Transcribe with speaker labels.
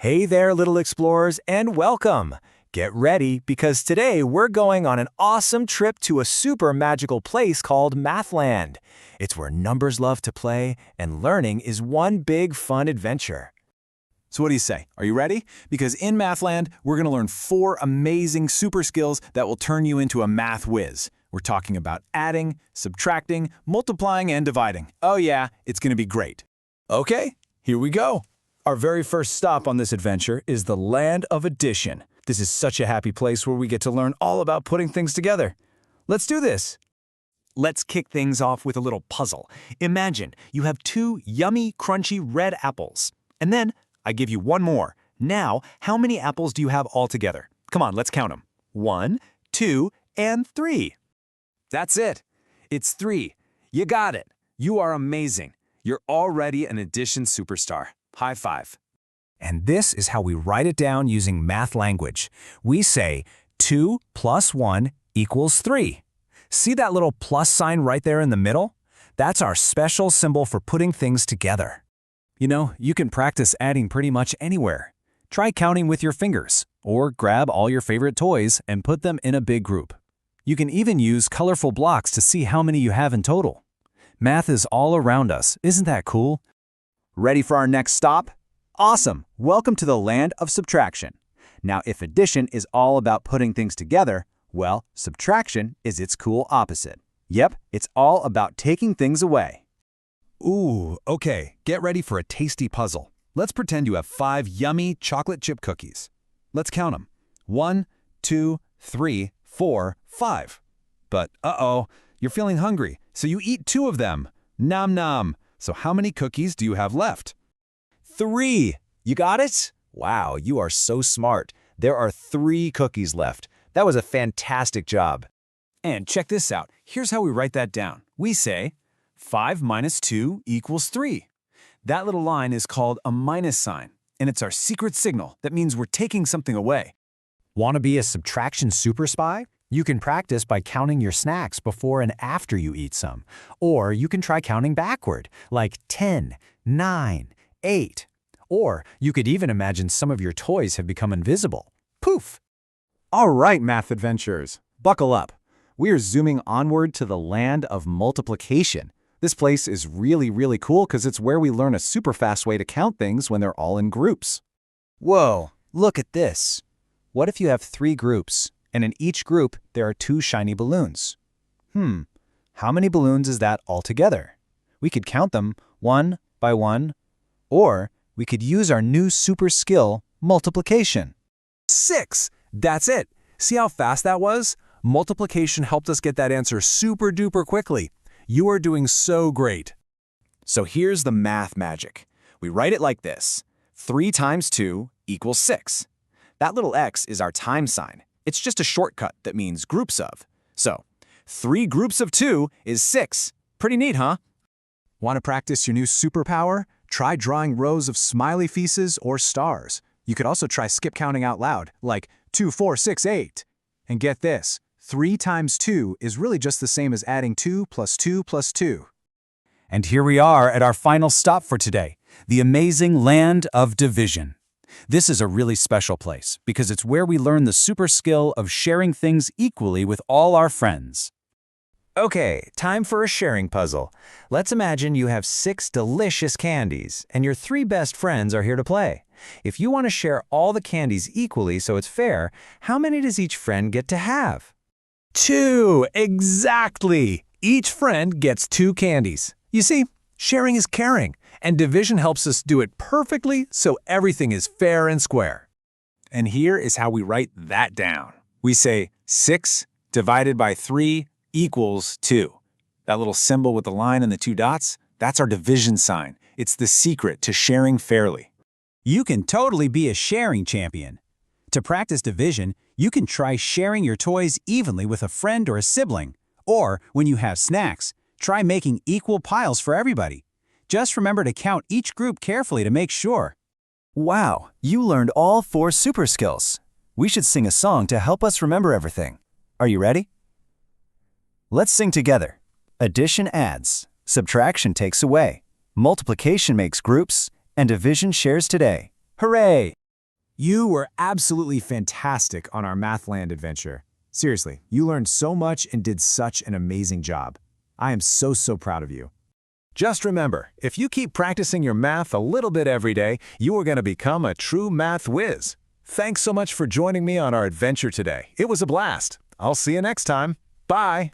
Speaker 1: Hey there, little explorers, and welcome! Get ready because today we're going on an awesome trip to a super magical place called Mathland. It's where numbers love to play and learning is one big fun adventure.
Speaker 2: So what do you say? Are you ready? Because in Mathland, we're going to learn 4 amazing super skills that will turn you into a math whiz. We're talking about adding, subtracting, multiplying, and dividing. Oh yeah, it's going to be great. Okay, here we go. Our very first stop on this adventure is the land of addition. This is such a happy place where we get to learn all about putting things together. Let's do this.
Speaker 1: Let's kick things off with a little puzzle. Imagine you have 2 yummy, crunchy red apples. And then I give you one more. Now, how many apples do you have altogether? Come on, let's count them. 1, 2, and 3. That's it. It's 3. You got it. You are amazing. You're already an addition superstar. High five. And this is how we write it down using math language. We say 2 plus 1 equals 3. See that little plus sign right there in the middle? That's our special symbol for putting things together. You know, you can practice adding pretty much anywhere. Try counting with your fingers, or grab all your favorite toys and put them in a big group. You can even use colorful blocks to see how many you have in total. Math is all around us, isn't that cool? Ready for our next stop? Awesome! Welcome to the land of subtraction. Now, if addition is all about putting things together, well, subtraction is its cool opposite. Yep, it's all about taking things away.
Speaker 2: Ooh, okay, get ready for a tasty puzzle. Let's pretend you have 5 yummy chocolate chip cookies. Let's count them. 1, 2, 3, 4, 5. But uh-oh, you're feeling hungry, so you eat 2 of them. Nom nom. So how many cookies do you have left?
Speaker 1: 3. You got it? Wow, you are so smart. There are 3 cookies left. That was a fantastic job. And check this out. Here's how we write that down. We say 5 minus 2 equals 3. That little line is called a minus sign, and it's our secret signal that means we're taking something away. Want to be a subtraction super spy? You can practice by counting your snacks before and after you eat some. Or you can try counting backward, like 10, 9, 8. Or you could even imagine some of your toys have become invisible. Poof!
Speaker 3: All right, math adventurers, buckle up. We are zooming onward to the land of multiplication. This place is really cool because it's where we learn a super fast way to count things when they're all in groups.
Speaker 1: Whoa, look at this. What if you have 3 groups, and in each group there are 2 shiny balloons? How many balloons is that altogether? We could count them 1 by 1, or we could use our new super skill, multiplication.
Speaker 2: 6! That's it! See how fast that was? Multiplication helped us get that answer super duper quickly. You are doing so great. So here's the math magic. We write it like this. 3 times 2 equals 6. That little x is our time sign. It's just a shortcut that means groups of. So, 3 groups of 2 is 6. Pretty neat, huh? Want to practice your new superpower? Try drawing rows of smiley faces or stars. You could also try skip counting out loud, like 2, 4, 6, 8. And get this, 3 times 2 is really just the same as adding 2 plus 2 plus 2.
Speaker 1: And here we are at our final stop for today, the amazing land of division. This is a really special place because it's where we learn the super skill of sharing things equally with all our friends. Okay, time for a sharing puzzle. Let's imagine you have 6 delicious candies and your 3 best friends are here to play. If you want to share all the candies equally so it's fair, how many does each friend get to have?
Speaker 2: 2! Exactly! Each friend gets 2 candies. You see, sharing is caring, and division helps us do it perfectly so everything is fair and square. And here is how we write that down. We say 6 divided by 3 equals 2. That little symbol with the line and the 2 dots, that's our division sign. It's the secret to sharing fairly.
Speaker 1: You can totally be a sharing champion. To practice division, you can try sharing your toys evenly with a friend or a sibling. Or, when you have snacks, try making equal piles for everybody. Just remember to count each group carefully to make sure. Wow, you learned all 4 super skills. We should sing a song to help us remember everything. Are you ready? Let's sing together. Addition adds, subtraction takes away, multiplication makes groups, and division shares today. Hooray!
Speaker 2: You were absolutely fantastic on our Mathland adventure. Seriously, you learned so much and did such an amazing job. I am so proud of you.
Speaker 3: Just remember, if you keep practicing your math a little bit every day, you are going to become a true math whiz. Thanks so much for joining me on our adventure today. It was a blast. I'll see you next time. Bye.